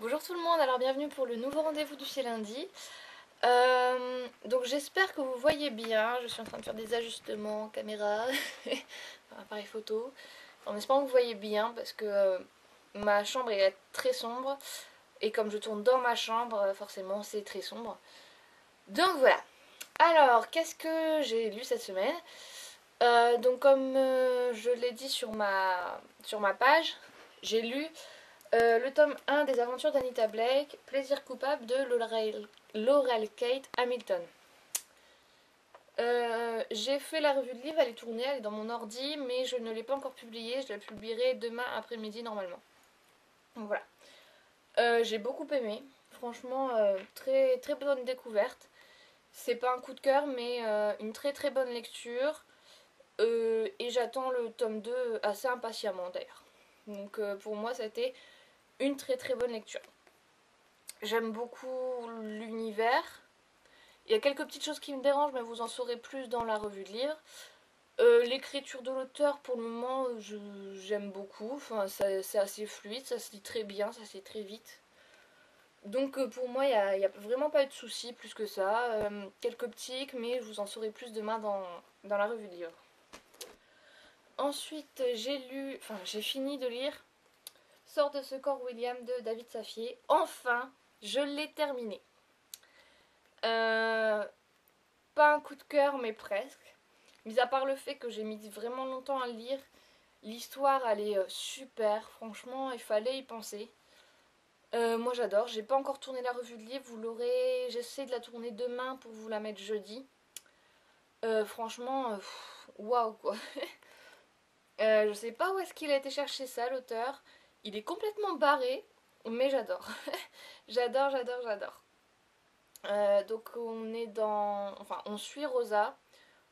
Bonjour tout le monde, alors bienvenue pour le nouveau rendez-vous du chez lundi. Donc j'espère que vous voyez bien, je suis en train de faire des ajustements caméra, enfin, appareil photo, en espérant que vous voyez bien parce que ma chambre est très sombre et comme je tourne dans ma chambre, forcément c'est très sombre. Donc voilà. Alors, qu'est-ce que j'ai lu cette semaine? Donc comme je l'ai dit sur ma page, j'ai lu le tome 1 des aventures d'Anita Blake, Plaisir coupable de Laurel Kate Hamilton. J'ai fait la revue de livre, elle est tournée, elle est dans mon ordi, mais je ne l'ai pas encore publiée, je la publierai demain après-midi normalement. Donc voilà. J'ai beaucoup aimé, franchement, très, très bonne découverte. C'est pas un coup de cœur, mais une très très bonne lecture. Et j'attends le tome 2 assez impatiemment d'ailleurs. Donc pour moi, c'était une très très bonne lecture. J'aime beaucoup l'univers. Il y a quelques petites choses qui me dérangent, mais vous en saurez plus dans la revue de livre. L'écriture de l'auteur, pour le moment, j'aime beaucoup. Enfin, c'est assez fluide, ça se lit très bien, ça se lit très vite. Donc pour moi, il n'y a vraiment pas eu de soucis plus que ça. Quelques petits hics, mais je vous en saurai plus demain dans la revue de livre. Ensuite, j'ai fini de lire Sors de ce corps William de David Safier. Enfin, je l'ai terminé. Pas un coup de cœur, mais presque. Mis à part le fait que j'ai mis vraiment longtemps à le lire, l'histoire elle est super. Franchement, il fallait y penser. Moi j'adore. J'ai pas encore tourné la revue de livre. Vous l'aurez. J'essaie de la tourner demain pour vous la mettre jeudi. Franchement, waouh quoi. Je sais pas où est-ce qu'il a été chercher ça, l'auteur. Il est complètement barré, mais j'adore. J'adore, j'adore, j'adore. Donc on est dans... Enfin, on suit Rosa.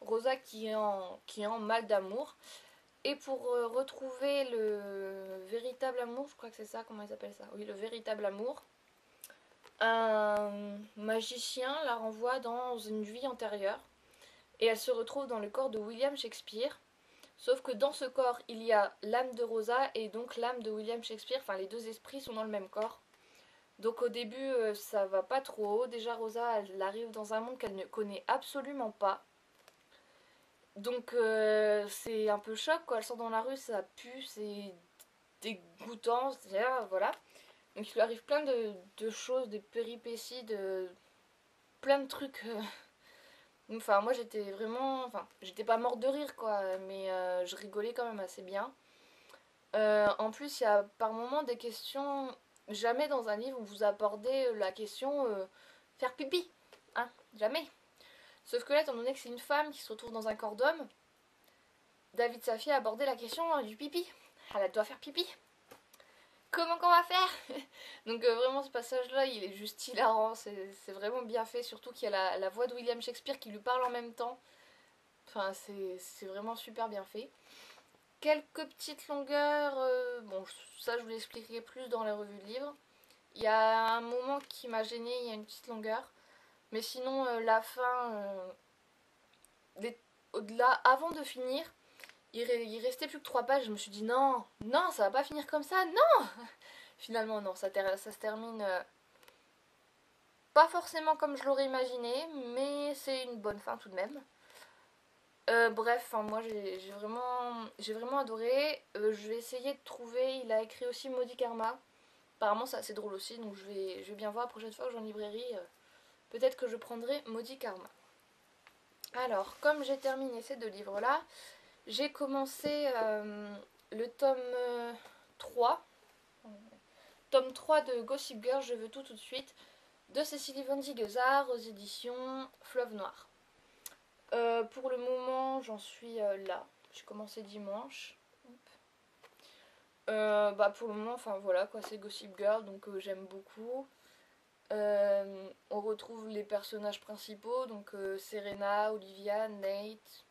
Rosa qui est en mal d'amour. Et pour retrouver le véritable amour, je crois que c'est ça, comment ils appellent ça? Oui, le véritable amour. Un magicien la renvoie dans une vie antérieure. Et elle se retrouve dans le corps de William Shakespeare. Sauf que dans ce corps, il y a l'âme de Rosa et donc l'âme de William Shakespeare. Enfin, les deux esprits sont dans le même corps. Donc au début, ça va pas trop. Déjà, Rosa, elle arrive dans un monde qu'elle ne connaît absolument pas. Donc c'est un peu choc, quoi. Elle sort dans la rue, ça pue, c'est dégoûtant, voilà. Donc il lui arrive plein de choses, des péripéties, plein de trucs. Enfin, moi j'étais vraiment. Enfin, j'étais pas morte de rire, quoi, mais je rigolais quand même assez bien. En plus, il y a par moments des questions. Jamais dans un livre où vous abordez la question faire pipi. Hein, jamais. Sauf que là, étant donné que c'est une femme qui se retrouve dans un corps d'homme, David Safi a abordé la question du pipi. Elle doit faire pipi. Comment qu'on va faire? Donc vraiment ce passage-là, il est juste hilarant. C'est vraiment bien fait, surtout qu'il y a la voix de William Shakespeare qui lui parle en même temps. Enfin, c'est vraiment super bien fait. Quelques petites longueurs, bon, ça je vous l'expliquerai plus dans la revue de livre. Il y a un moment qui m'a gênée, il y a une petite longueur. Mais sinon, la fin, au-delà, avant de finir, il restait plus que 3 pages. Je me suis dit non, non, ça va pas finir comme ça, non. Finalement, non, ça se termine pas forcément comme je l'aurais imaginé, mais c'est une bonne fin tout de même. Bref, enfin, moi j'ai vraiment adoré. Je vais essayer de trouver. Il a écrit aussi Maudit Karma. Apparemment, c'est assez drôle aussi, donc je vais bien voir la prochaine fois que je vais en librairie. Peut-être que je prendrai Maudit Karma. Alors, comme j'ai terminé ces deux livres-là, j'ai commencé le tome 3. Tome 3 de Gossip Girl, je veux tout de suite, de Cécilie Van Zigezar aux éditions Fleuve Noir. Pour le moment, j'en suis là. J'ai commencé dimanche. Pour le moment, enfin voilà quoi, c'est Gossip Girl, donc j'aime beaucoup. On retrouve les personnages principaux, donc Serena, Olivia, Nate,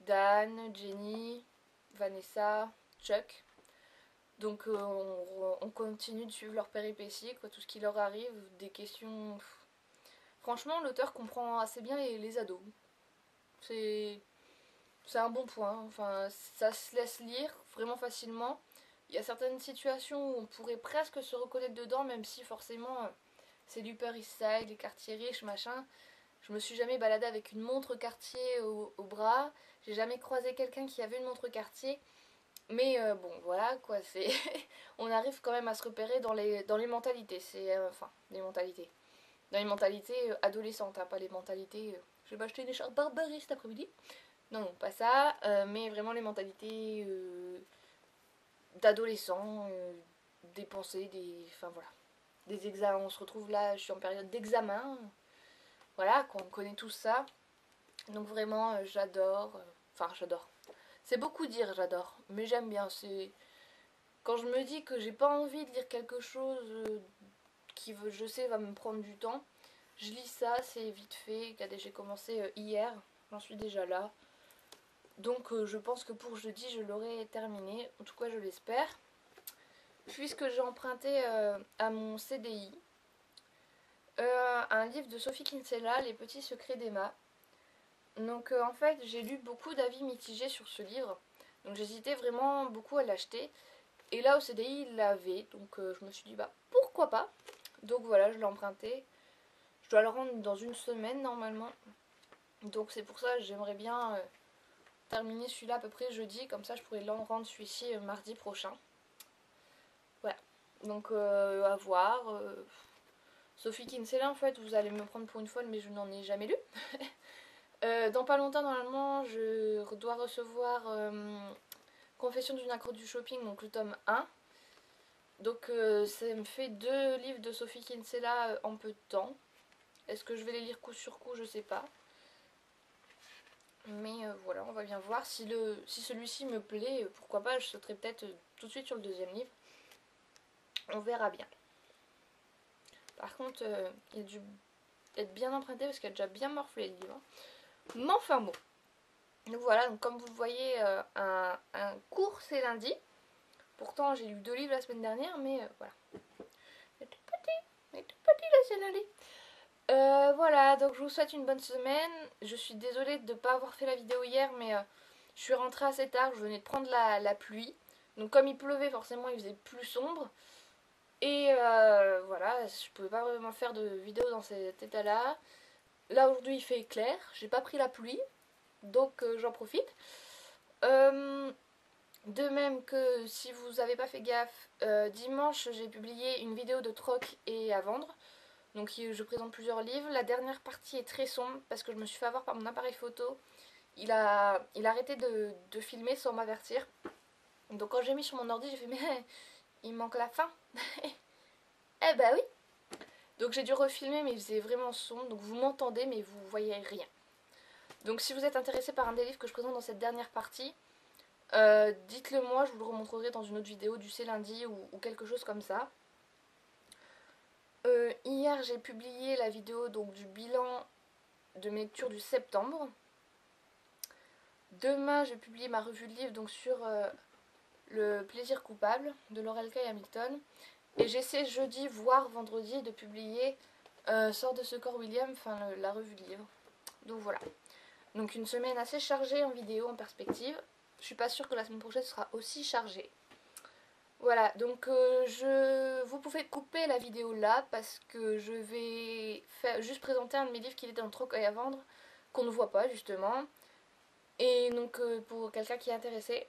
Dan, Jenny, Vanessa, Chuck. Donc on continue de suivre leurs péripéties, quoi, tout ce qui leur arrive, des questions. Franchement, l'auteur comprend assez bien les ados. C'est un bon point. Enfin, ça se laisse lire vraiment facilement. Il y a certaines situations où on pourrait presque se reconnaître dedans, même si forcément c'est l'Upper East Side, les quartiers riches, machin. Je me suis jamais baladée avec une montre Cartier au bras. J'ai jamais croisé quelqu'un qui avait une montre Cartier. Mais bon, voilà quoi, c'est. On arrive quand même à se repérer dans les mentalités. C'est. Enfin, les mentalités. Dans les mentalités adolescentes, hein, pas les mentalités. Je vais m'acheter une écharpe Barbarie cet après-midi. Non, non, pas ça. Mais vraiment les mentalités d'adolescents, des pensées, des. Enfin voilà. Des examens. On se retrouve là, je suis en période d'examen. Voilà, quoi, on connaît tout ça. Donc vraiment, j'adore. Enfin, j'adore. C'est beaucoup dire j'adore, mais j'aime bien. C'est quand je me dis que j'ai pas envie de lire quelque chose qui, je sais, va me prendre du temps, je lis ça, c'est vite fait. Regardez, j'ai commencé hier, j'en suis déjà là. Donc je pense que pour jeudi, je l'aurai terminé. En tout cas, je l'espère. Puisque j'ai emprunté à mon CDI un livre de Sophie Kinsella, Les petits secrets d'Emma. Donc en fait, j'ai lu beaucoup d'avis mitigés sur ce livre. Donc j'hésitais vraiment beaucoup à l'acheter. Et là au CDI, il l'avait. Donc je me suis dit, bah pourquoi pas. Donc voilà, je l'ai emprunté. Je dois le rendre dans une semaine normalement. Donc c'est pour ça que j'aimerais bien terminer celui-là à peu près jeudi. Comme ça, je pourrais le rendre celui-ci mardi prochain. Voilà. Donc à voir. Sophie Kinsella, en fait, vous allez me prendre pour une folle, mais je n'en ai jamais lu. Dans pas longtemps, normalement, je dois recevoir Confession d'une accro du shopping, donc le tome 1. Donc ça me fait 2 livres de Sophie Kinsella en peu de temps. Est-ce que je vais les lire coup sur coup? Je sais pas. Mais voilà, on va bien voir. Si celui-ci me plaît, pourquoi pas, je sauterai peut-être tout de suite sur le deuxième livre. On verra bien. Par contre, il a dû être bien emprunté parce qu'il a déjà bien morflé le livre. Mais enfin bon. Donc voilà, donc comme vous le voyez, un cours c'est lundi. Pourtant j'ai lu 2 livres la semaine dernière, mais voilà. Il est tout petit là c'est lundi. Voilà, donc je vous souhaite une bonne semaine. Je suis désolée de ne pas avoir fait la vidéo hier, mais je suis rentrée assez tard, je venais de prendre la pluie. Donc comme il pleuvait, forcément il faisait plus sombre. Et voilà, je pouvais pas vraiment faire de vidéo dans cet état-là. Là aujourd'hui il fait clair, j'ai pas pris la pluie, donc j'en profite. De même que si vous n'avez pas fait gaffe, dimanche j'ai publié une vidéo de troc et à vendre. Donc je présente plusieurs livres. La dernière partie est très sombre parce que je me suis fait avoir par mon appareil photo. Il a arrêté de filmer sans m'avertir. Donc quand j'ai mis sur mon ordi, j'ai fait mais il manque la fin. Eh bah oui. Donc j'ai dû refilmer mais il faisait vraiment sombre. Donc vous m'entendez mais vous voyez rien. Donc si vous êtes intéressé par un des livres que je présente dans cette dernière partie, dites-le moi, je vous le remontrerai dans une autre vidéo du C'est lundi ou quelque chose comme ça. Hier j'ai publié la vidéo donc, du bilan de mes lectures du septembre. Demain je publie ma revue de livre donc, sur le plaisir coupable de Laurel K. Hamilton. Et j'essaie jeudi voire vendredi de publier Sort de ce corps William, enfin la revue de livre. Donc voilà. Donc une semaine assez chargée en vidéo en perspective. Je suis pas sûre que la semaine prochaine sera aussi chargée. Voilà, donc vous pouvez couper la vidéo là parce que je vais juste présenter un de mes livres qui est dans le troc à vendre, qu'on ne voit pas justement. Et donc pour quelqu'un qui est intéressé.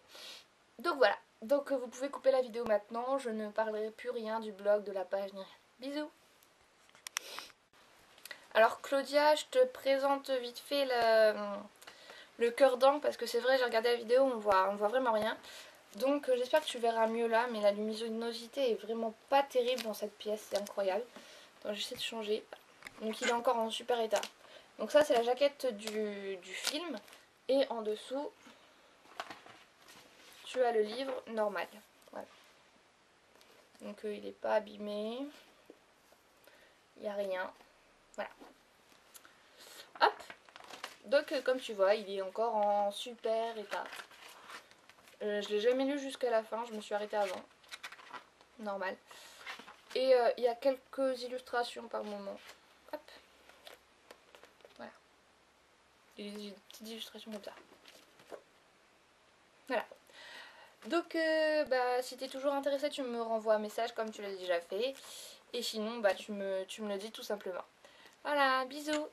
Donc voilà, donc vous pouvez couper la vidéo maintenant, je ne parlerai plus rien du blog, de la page, ni rien. Bisous. Alors Claudia, je te présente vite fait le cœur d'encre parce que c'est vrai, j'ai regardé la vidéo, on voit vraiment rien. Donc j'espère que tu verras mieux là, mais la luminosité est vraiment pas terrible dans cette pièce, c'est incroyable. Donc j'essaie de changer. Donc il est encore en super état. Donc ça c'est la jaquette du film. Et en dessous, tu as le livre normal. Voilà. Donc il n'est pas abîmé. Il n'y a rien. Voilà. Hop. Donc comme tu vois, il est encore en super état. Je l'ai jamais lu jusqu'à la fin, je me suis arrêtée avant. Normal. Et il y a quelques illustrations par moment. Hop. Voilà. Des petites illustrations comme ça. Voilà. Donc bah, si t'es toujours intéressé, tu me renvoies un message comme tu l'as déjà fait. Et sinon, bah, tu me le dis tout simplement. Voilà, bisous.